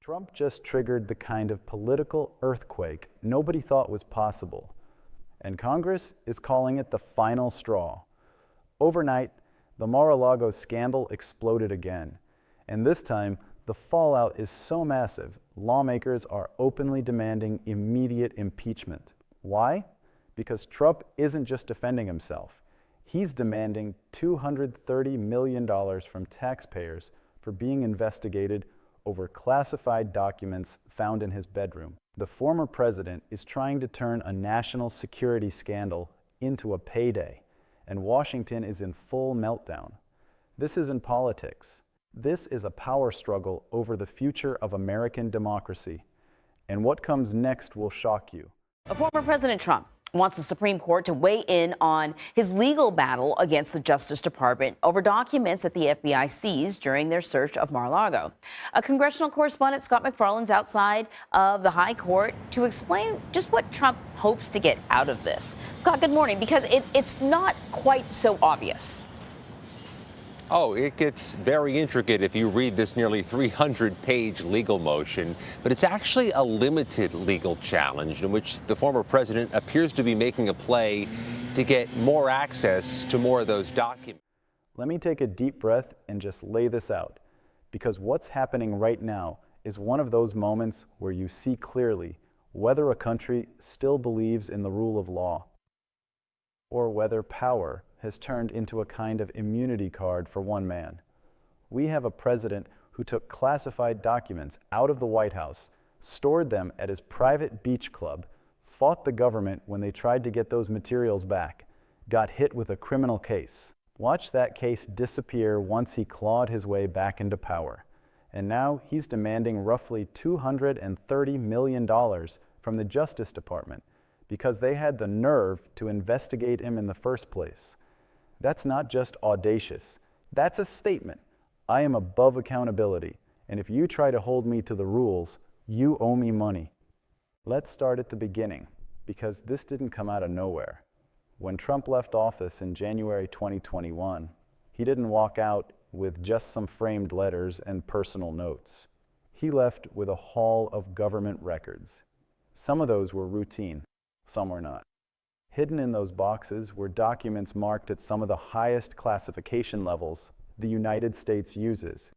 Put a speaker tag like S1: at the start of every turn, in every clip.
S1: Trump just triggered the kind of political earthquake nobody thought was possible, and Congress is calling it the final straw. Overnight, the Mar-a-Lago scandal exploded again, and this time the fallout is so massive, lawmakers are openly demanding immediate impeachment. Why? Because Trump isn't just defending himself. He's demanding $230 million from taxpayers for being investigated over classified documents found in his bedroom. The former president is trying to turn a national security scandal into a payday, and Washington is in full meltdown. This isn't politics. This is a power struggle over the future of American democracy. And what comes next will shock you.
S2: Former President Trump wants the Supreme Court to weigh in on his legal battle against the Justice Department over documents that the FBI seized during their search of Mar-a-Lago. A congressional correspondent, Scott McFarland's outside of the High Court to explain just what Trump hopes to get out of this. Scott, good morning, because it's not quite so obvious.
S3: Oh, it gets very intricate if you read this nearly 300-page legal motion, but it's actually a limited legal challenge in which the former president appears to be making a play to get more access to more of those documents.
S1: Let me take a deep breath and just lay this out, because what's happening right now is one of those moments where you see clearly whether a country still believes in the rule of law, or whether power has turned into a kind of immunity card for one man. We have a president who took classified documents out of the White House, stored them at his private beach club, fought the government when they tried to get those materials back, got hit with a criminal case. Watch that case disappear once he clawed his way back into power. And now he's demanding roughly $230 million from the Justice Department because they had the nerve to investigate him in the first place. That's not just audacious. That's a statement. I am above accountability, and if you try to hold me to the rules, you owe me money. Let's start at the beginning, because this didn't come out of nowhere. When Trump left office in January 2021, he didn't walk out with just some framed letters and personal notes. He left with a haul of government records. Some of those were routine, some were not. Hidden in those boxes were documents marked at some of the highest classification levels the United States uses.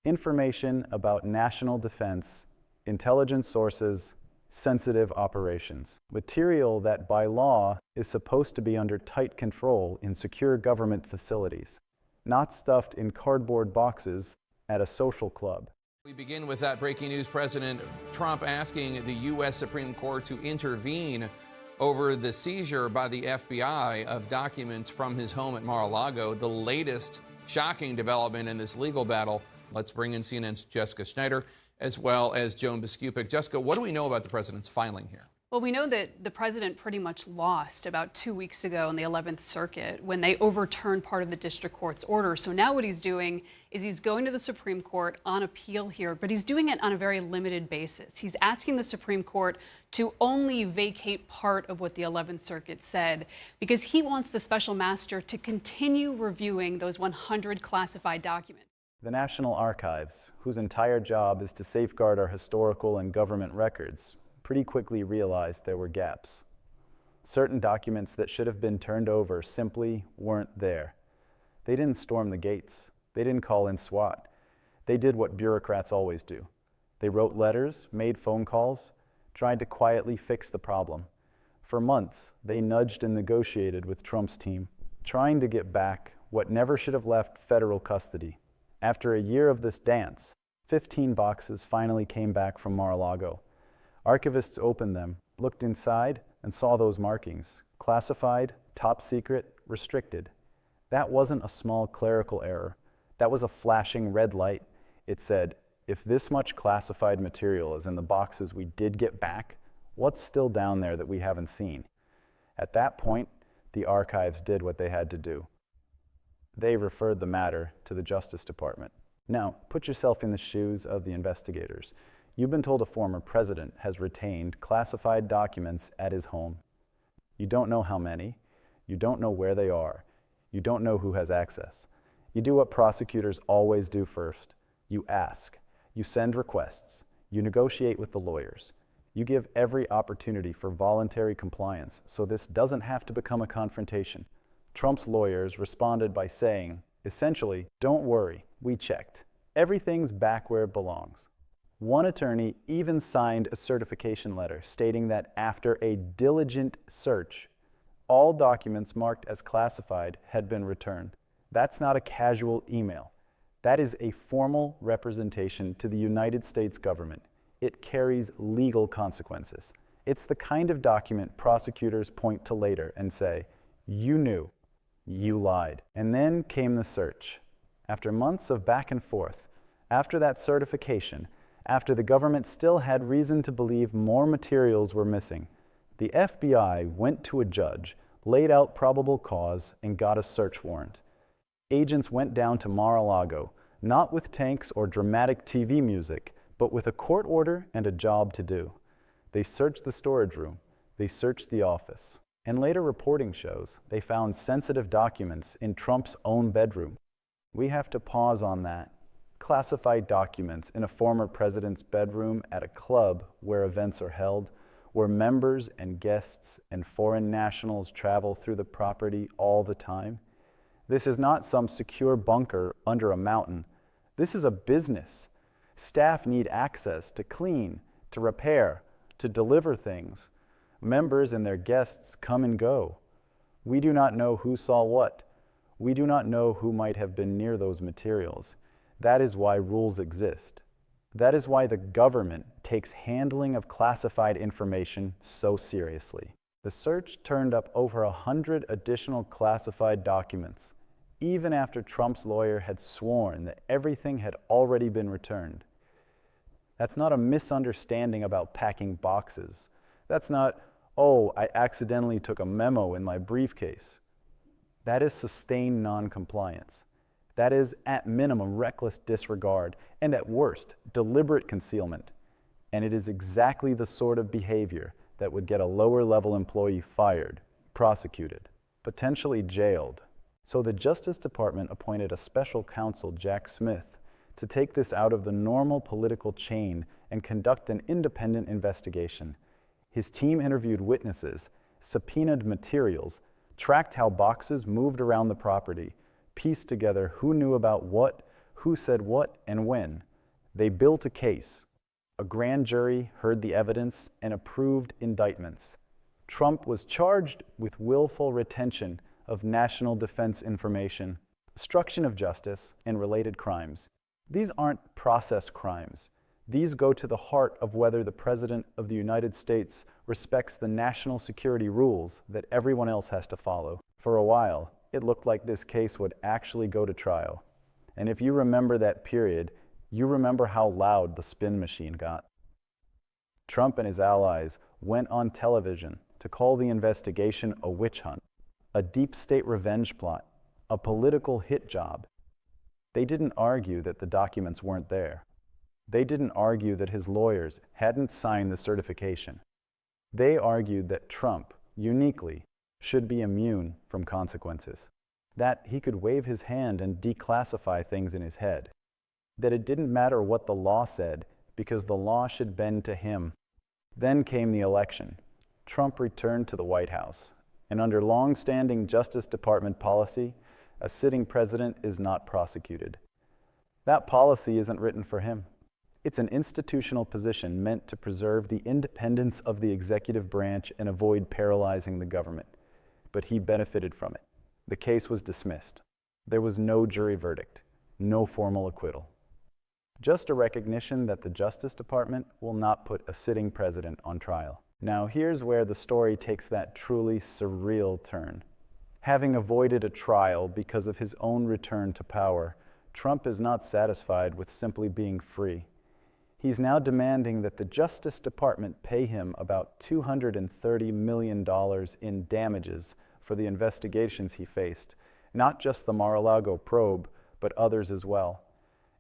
S1: Information about national defense, intelligence sources, sensitive operations. Material that by law is supposed to be under tight control in secure government facilities, not stuffed in cardboard boxes at a social club.
S4: We begin with that breaking news. President Trump asking the U.S. Supreme Court to intervene over the seizure by the FBI of documents from his home at Mar-a-Lago, the latest shocking development in this legal battle. Let's bring in CNN's Jessica Schneider, as well as Joan Biskupic. Jessica, what do we know about the president's filing here?
S5: Well, we know that the president pretty much lost about 2 weeks ago in the 11th Circuit when they overturned part of the district court's order. So now what he's doing is he's going to the Supreme Court on appeal here, but he's doing it on a very limited basis. He's asking the Supreme Court to only vacate part of what the 11th Circuit said because he wants the special master to continue reviewing those 100 classified documents.
S1: The National Archives, whose entire job is to safeguard our historical and government records, pretty quickly realized there were gaps. Certain documents that should have been turned over simply weren't there. They didn't storm the gates. They didn't call in SWAT. They did what bureaucrats always do. They wrote letters, made phone calls, tried to quietly fix the problem. For months, they nudged and negotiated with Trump's team, trying to get back what never should have left federal custody. After a year of this dance, 15 boxes finally came back from Mar-a-Lago. Archivists opened them, looked inside, and saw those markings: classified, top secret, restricted. That wasn't a small clerical error. That was a flashing red light. It said, if this much classified material is in the boxes we did get back, what's still down there that we haven't seen? At that point, the archives did what they had to do. They referred the matter to the Justice Department. Now, put yourself in the shoes of the investigators. You've been told a former president has retained classified documents at his home. You don't know how many. You don't know where they are. You don't know who has access. You do what prosecutors always do first. You ask. You send requests. You negotiate with the lawyers. You give every opportunity for voluntary compliance so this doesn't have to become a confrontation. Trump's lawyers responded by saying, essentially, don't worry, we checked. Everything's back where it belongs. One attorney even signed a certification letter stating that after a diligent search, all documents marked as classified had been returned. That's not a casual email. That is a formal representation to the United States government. It carries legal consequences. It's the kind of document prosecutors point to later and say, you knew, you lied. And then came the search. After months of back and forth, after that certification, after the government still had reason to believe more materials were missing, the FBI went to a judge, laid out probable cause, and got a search warrant. Agents went down to Mar-a-Lago, not with tanks or dramatic TV music, but with a court order and a job to do. They searched the storage room, they searched the office, and later reporting shows they found sensitive documents in Trump's own bedroom. We have to pause on that. Classified documents in a former president's bedroom at a club where events are held, where members and guests and foreign nationals travel through the property all the time. This is not some secure bunker under a mountain. This is a business. Staff need access to clean, to repair, to deliver things. Members and their guests come and go. We do not know who saw what. We do not know who might have been near those materials. That is why rules exist. That is why the government takes handling of classified information so seriously. The search turned up over 100 additional classified documents, even after Trump's lawyer had sworn that everything had already been returned. That's not a misunderstanding about packing boxes. That's not, oh, I accidentally took a memo in my briefcase. That is sustained noncompliance. That is, at minimum, reckless disregard, and at worst, deliberate concealment. And it is exactly the sort of behavior that would get a lower-level employee fired, prosecuted, potentially jailed. So the Justice Department appointed a special counsel, Jack Smith, to take this out of the normal political chain and conduct an independent investigation. His team interviewed witnesses, subpoenaed materials, tracked how boxes moved around the property, pieced together who knew about what, who said what, and when. They built a case. A grand jury heard the evidence and approved indictments. Trump was charged with willful retention of national defense information, obstruction of justice, and related crimes. These aren't process crimes. These go to the heart of whether the President of the United States respects the national security rules that everyone else has to follow. For a while, it looked like this case would actually go to trial. And if you remember that period, you remember how loud the spin machine got. Trump and his allies went on television to call the investigation a witch hunt, a deep state revenge plot, a political hit job. They didn't argue that the documents weren't there. They didn't argue that his lawyers hadn't signed the certification. They argued that Trump, uniquely, should be immune from consequences, that he could wave his hand and declassify things in his head, that it didn't matter what the law said because the law should bend to him. Then came the election. Trump returned to the White House, and under long-standing Justice Department policy, a sitting president is not prosecuted. That policy isn't written for him. It's an institutional position meant to preserve the independence of the executive branch and avoid paralyzing the government. But he benefited from it. The case was dismissed. There was no jury verdict, no formal acquittal. Just a recognition that the Justice Department will not put a sitting president on trial. Now here's where the story takes that truly surreal turn. Having avoided a trial because of his own return to power, Trump is not satisfied with simply being free. He's now demanding that the Justice Department pay him about $230 million in damages for the investigations he faced, not just the Mar-a-Lago probe, but others as well.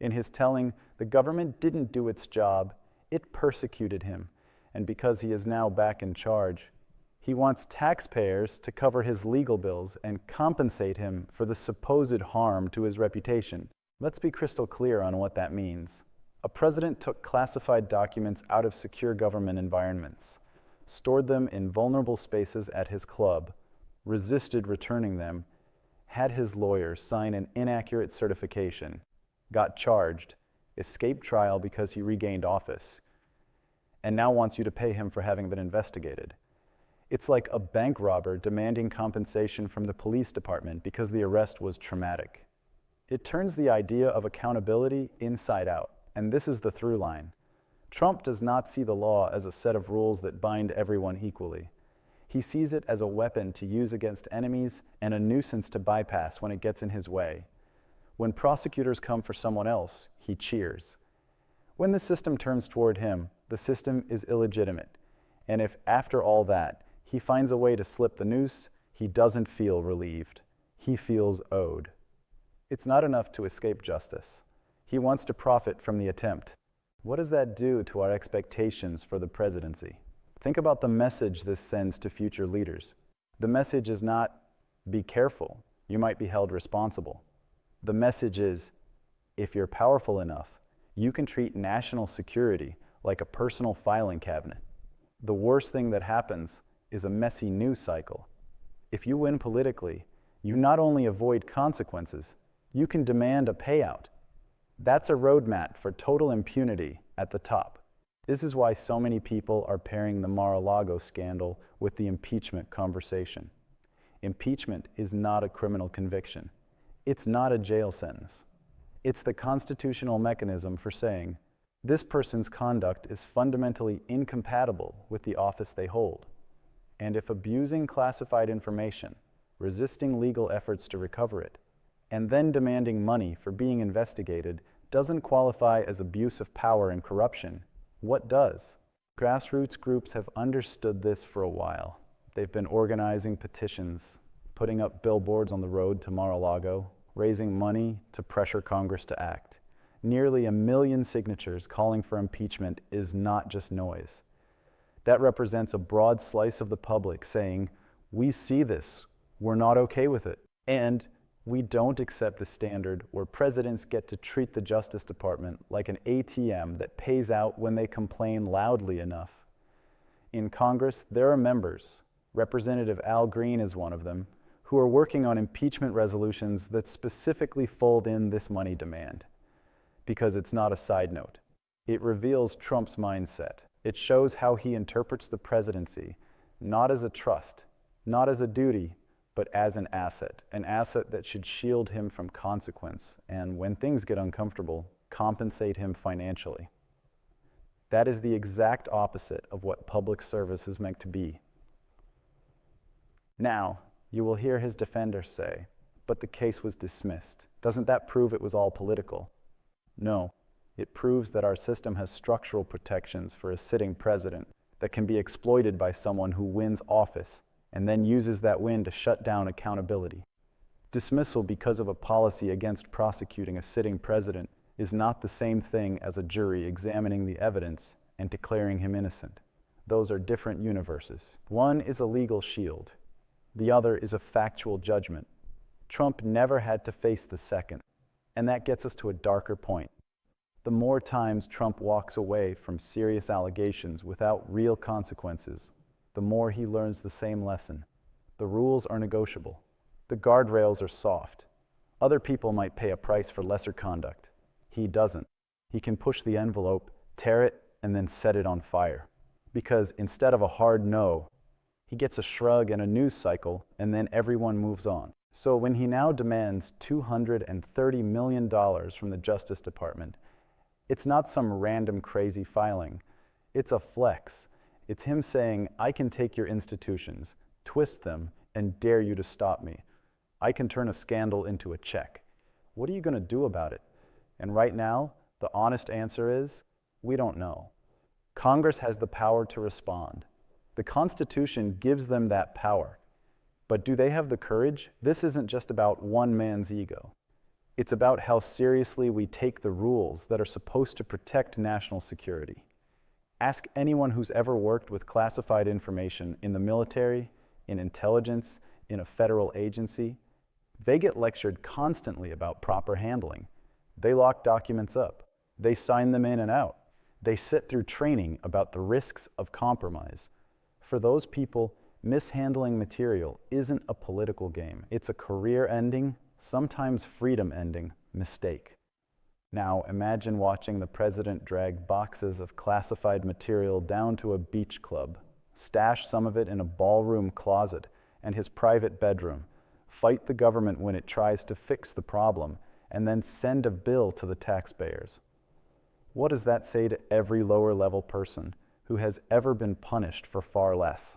S1: In his telling, the government didn't do its job, it persecuted him, and because he is now back in charge, he wants taxpayers to cover his legal bills and compensate him for the supposed harm to his reputation. Let's be crystal clear on what that means. A president took classified documents out of secure government environments, stored them in vulnerable spaces at his club, resisted returning them, had his lawyer sign an inaccurate certification, got charged, escaped trial because he regained office, and now wants you to pay him for having been investigated. It's like a bank robber demanding compensation from the police department because the arrest was traumatic. It turns the idea of accountability inside out, and this is the through line. Trump does not see the law as a set of rules that bind everyone equally. He sees it as a weapon to use against enemies and a nuisance to bypass when it gets in his way. When prosecutors come for someone else, he cheers. When the system turns toward him, the system is illegitimate. And if, after all that, he finds a way to slip the noose, he doesn't feel relieved. He feels owed. It's not enough to escape justice. He wants to profit from the attempt. What does that do to our expectations for the presidency? Think about the message this sends to future leaders. The message is not, be careful, you might be held responsible. The message is, if you're powerful enough, you can treat national security like a personal filing cabinet. The worst thing that happens is a messy news cycle. If you win politically, you not only avoid consequences, you can demand a payout. That's a roadmap for total impunity at the top. This is why so many people are pairing the Mar-a-Lago scandal with the impeachment conversation. Impeachment is not a criminal conviction. It's not a jail sentence. It's the constitutional mechanism for saying, this person's conduct is fundamentally incompatible with the office they hold. And if abusing classified information, resisting legal efforts to recover it, and then demanding money for being investigated doesn't qualify as abuse of power and corruption, what does? Grassroots groups have understood this for a while. They've been organizing petitions, putting up billboards on the road to Mar-a-Lago, raising money to pressure Congress to act. Nearly 1 million signatures calling for impeachment is not just noise. That represents a broad slice of the public saying, we see this, we're not okay with it, and we don't accept the standard where presidents get to treat the Justice Department like an ATM that pays out when they complain loudly enough. In Congress, there are members, Representative Al Green is one of them, who are working on impeachment resolutions that specifically fold in this money demand. Because it's not a side note. It reveals Trump's mindset. It shows how he interprets the presidency, not as a trust, not as a duty, but as an asset that should shield him from consequence, and when things get uncomfortable, compensate him financially. That is the exact opposite of what public service is meant to be. Now, you will hear his defenders say, but the case was dismissed. Doesn't that prove it was all political? No, it proves that our system has structural protections for a sitting president that can be exploited by someone who wins office and then uses that win to shut down accountability. Dismissal because of a policy against prosecuting a sitting president is not the same thing as a jury examining the evidence and declaring him innocent. Those are different universes. One is a legal shield. The other is a factual judgment. Trump never had to face the second, and that gets us to a darker point. The more times Trump walks away from serious allegations without real consequences, the more he learns the same lesson. The rules are negotiable. The guardrails are soft. Other people might pay a price for lesser conduct. He doesn't. He can push the envelope, tear it, and then set it on fire. Because instead of a hard no, he gets a shrug and a news cycle, and then everyone moves on. So when he now demands $230 million from the Justice Department, it's not some random crazy filing. It's a flex. It's him saying, I can take your institutions, twist them, and dare you to stop me. I can turn a scandal into a check. What are you going to do about it? And right now, the honest answer is, we don't know. Congress has the power to respond. The Constitution gives them that power. But do they have the courage? This isn't just about one man's ego. It's about how seriously we take the rules that are supposed to protect national security. Ask anyone who's ever worked with classified information in the military, in intelligence, in a federal agency. They get lectured constantly about proper handling. They lock documents up. They sign them in and out. They sit through training about the risks of compromise. For those people, mishandling material isn't a political game. It's a career-ending, sometimes freedom-ending mistake. Now imagine watching the president drag boxes of classified material down to a beach club, stash some of it in a ballroom closet and his private bedroom, fight the government when it tries to fix the problem, and then send a bill to the taxpayers. What does that say to every lower-level person who has ever been punished for far less?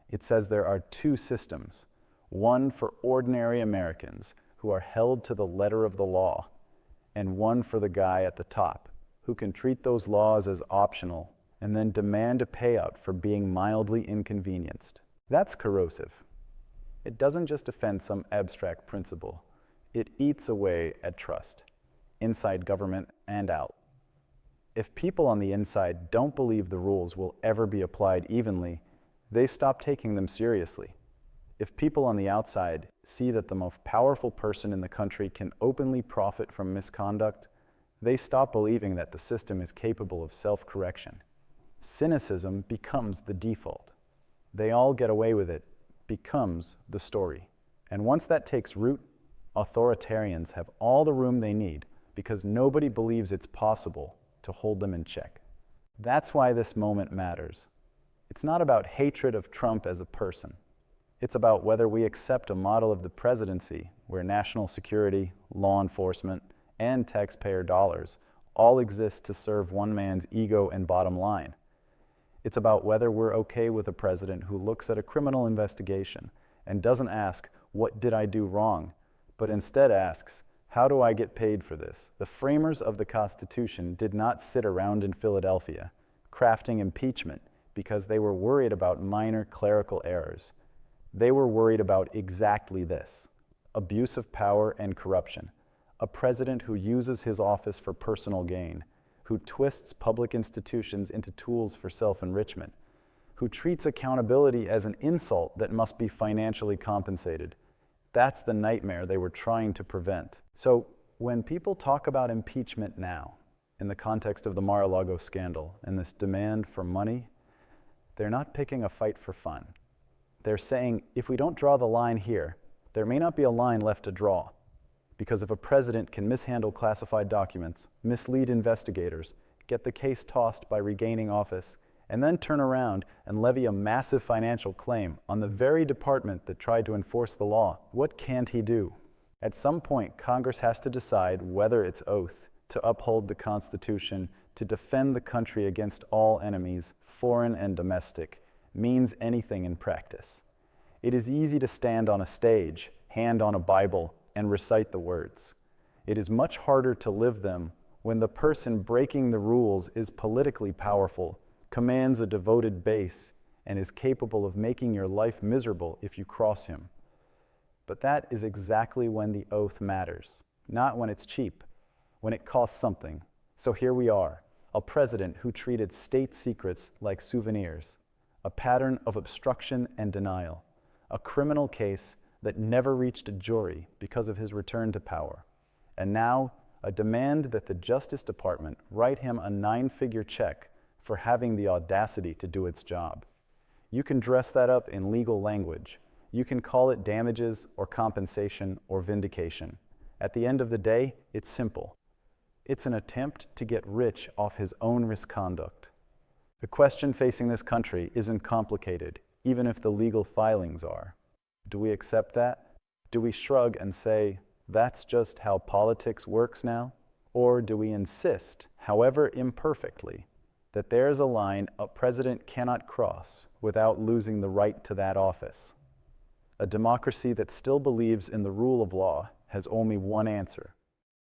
S1: It says there are two systems, one for ordinary Americans who are held to the letter of the law, and one for the guy at the top who can treat those laws as optional and then demand a payout for being mildly inconvenienced. That's corrosive. It doesn't just offend some abstract principle. It eats away at trust, inside government and out. If people on the inside don't believe the rules will ever be applied evenly, they stop taking them seriously. If people on the outside see that the most powerful person in the country can openly profit from misconduct, they stop believing that the system is capable of self-correction. Cynicism becomes the default. They all get away with it becomes the story. And once that takes root, authoritarians have all the room they need because nobody believes it's possible to hold them in check. That's why this moment matters. It's not about hatred of Trump as a person. It's about whether we accept a model of the presidency where national security, law enforcement, and taxpayer dollars all exist to serve one man's ego and bottom line. It's about whether we're okay with a president who looks at a criminal investigation and doesn't ask, "What did I do wrong?" but instead asks, "How do I get paid for this?" The framers of the Constitution did not sit around in Philadelphia crafting impeachment because they were worried about minor clerical errors. They were worried about exactly this: abuse of power and corruption, a president who uses his office for personal gain, who twists public institutions into tools for self-enrichment, who treats accountability as an insult that must be financially compensated. That's the nightmare they were trying to prevent. So when people talk about impeachment now, in the context of the Mar-a-Lago scandal and this demand for money, they're not picking a fight for fun. They're saying, if we don't draw the line here, there may not be a line left to draw. Because if a president can mishandle classified documents, mislead investigators, get the case tossed by regaining office, and then turn around and levy a massive financial claim on the very department that tried to enforce the law, what can't he do? At some point, Congress has to decide whether its oath to uphold the Constitution, to defend the country against all enemies, foreign and domestic, means anything in practice. It is easy to stand on a stage, hand on a Bible, and recite the words. It is much harder to live them when the person breaking the rules is politically powerful, commands a devoted base, and is capable of making your life miserable if you cross him. But that is exactly when the oath matters, not when it's cheap, when it costs something. So here we are, a president who treated state secrets like souvenirs, a pattern of obstruction and denial, a criminal case that never reached a jury because of his return to power, and now a demand that the Justice Department write him a 9-figure check for having the audacity to do its job. You can dress that up in legal language. You can call it damages or compensation or vindication. At the end of the day, it's simple. It's an attempt to get rich off his own misconduct. The question facing this country isn't complicated, even if the legal filings are. Do we accept that? Do we shrug and say, that's just how politics works now? Or do we insist, however imperfectly, that there's a line a president cannot cross without losing the right to that office? A democracy that still believes in the rule of law has only one answer: